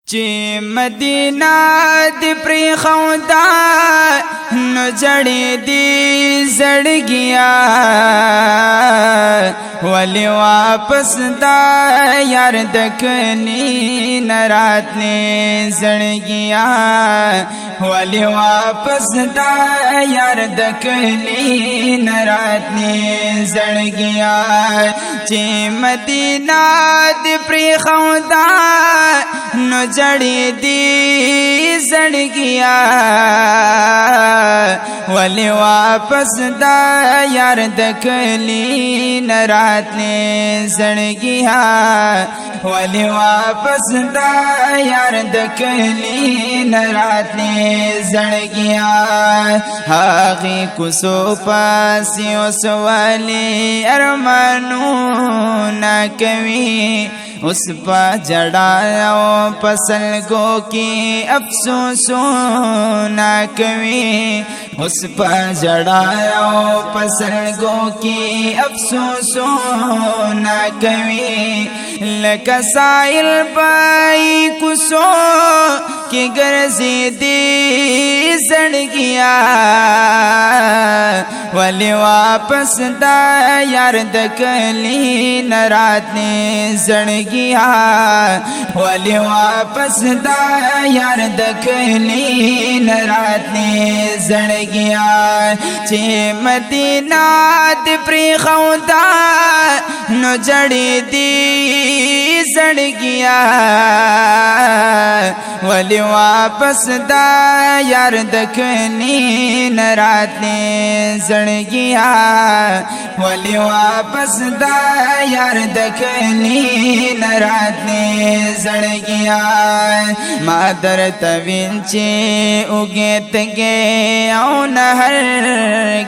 ची मदीना दी प्री खौदा न जड़ी दी जड़ गया वली वापस दा यार दखनी न रात ने जड़ गया वली वापस दा यार दखनी न रात ने जड़ गया ची मदीना दी प्री खौदा न जड़ी दी जड़ गया वली वापस दा यार दखली न रात ने जड़ गया वली वापस दा यार दखली न रात ने जड़ गया हागी कुसो पासियों सवाली अरमानू न कवी उस पा जड़ाओ पसल गो की अफसोसो ना कवी उस पा जड़ाओ पसल गो की अफसोसो ना कवी लकसाइल पाई कुसो की गर्जी दी जड़ गया वली वापस दा यार दखली न रात ने जड़ गया वली वापस दा यार दखली न रात ने जड़ गया चे मदीना दी प्री खौदा न जड़ी दी जड़ गया वली वापस दा यार दखनी न रात ने जड़ गया वली वापस दा यार दखनी न रात ने जड़ गया मादर तविंचे उगे तगे औ नहर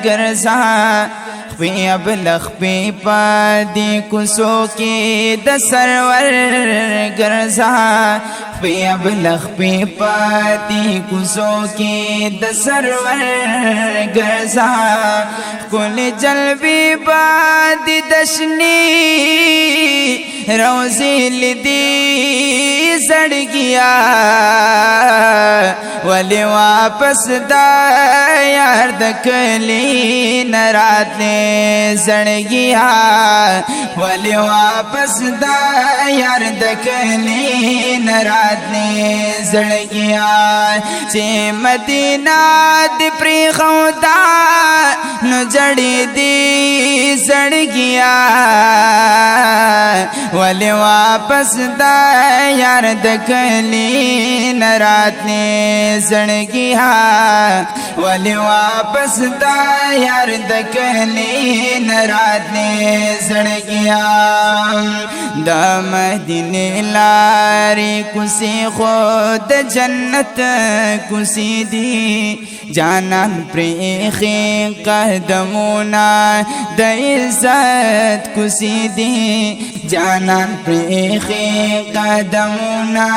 गरजा पे अब लख पे पादी कुसो के दसरवर गरजा पे अब लख पे पादी कुसो के दसरवर गरजा कुल जलबी बादी दशनी रोज़िल दी जड़ गया वली वापस दा यार दखली न रात ने जड़ गया वली वापस दा यार दखली न रात ने जड़ गया चे मदीना दी प्री खौदा न जड़ी दी जड़ गया वली वापस दा यार दखली न रात ने जड़ गया वली वापस दा यार दखली न रात ने जड़ गया दा मदीने लारी कुसी खुद जन्नत कुसी दी जानन प्रेखे कदमुना द इज्जत कुसी दी जानन प्रेखे कदमुना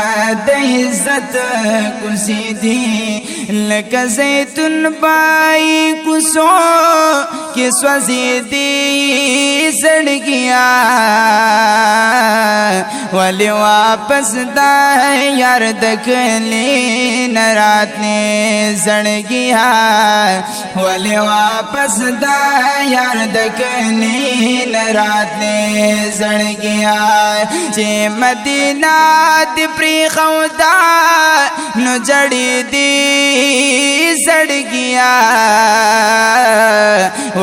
द इज्जत कुसी दी लक जैतुन पाई कुसो कि स्वजीदी जड़ गया वली वापस दा यार दखली न रात ने जड़ गया वली वापस दा यार दखली न रात ने जड़ गया चे मदीना दी प्री खौदा न जड़ी दी जड़ गया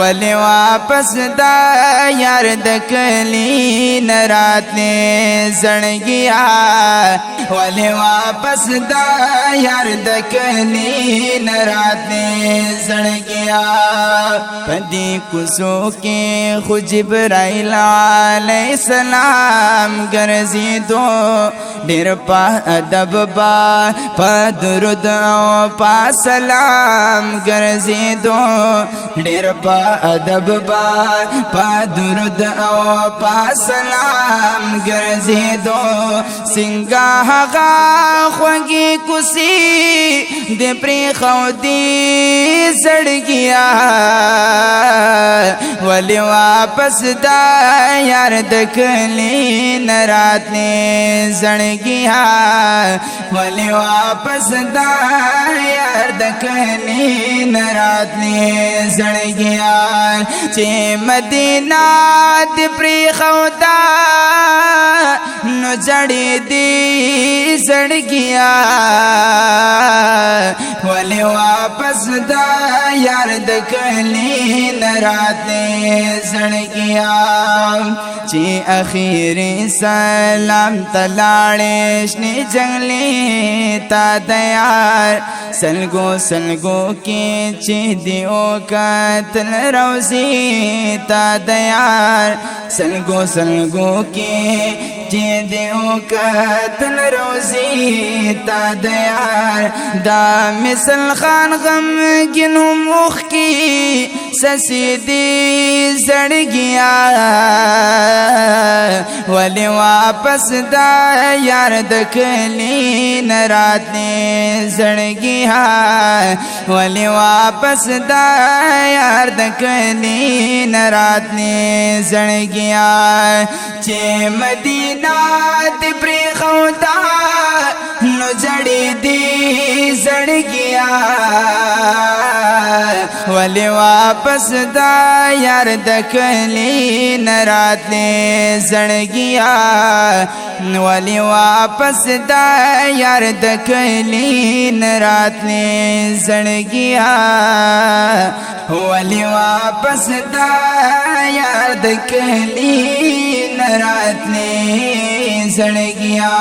वली वापस दा यार दखली न रात ने जड़ गया वली वापस दा यार दखली न रात ने जड़ गया पदी कुसो के खुद जिब्राइल अलैहिस्सलाम गर्जी दो डेर पा अदब बा पा दुरुद पा सलाम गर्जी दो डेर पा अदब बा पा दुरुद पा सलाम गर्जी दो सिंगाहा خوږې کوسي د پرېښودې زړګیا ولې واپس دا یار د کلي نه راتلې زړګیا ولې واپس دا یار د کلي نه راتلې زړګیا چې مدینه دې پرېښوده نو جړېدې زړګیا ولې واپس دا یار د کلي نه راتلې زړګیا چې اخیری سلام ته لاړې شنې جنګلې تا د یار سلګو سلګو کې چې دې وکتل روزي تا د یار سلګو سلګو کې چې دې وکتل روزي تا د یار دا مثل خان غمګین هم اوښکې سسېدې زړګیا ولې واپس دا یار د کلي نه راتلې زړګیا ولې واپس دا یار د کلي نه راتلې زړګیا چې مدینه دې پرېښوده نو جړېدې زړګیا ولې واپس دا یار د کلي نه راتلې زړګیا ولې واپس دا یار د کلي نه راتلې زړګیا ولې واپس دا یار د کلي نه راتلې زړګیا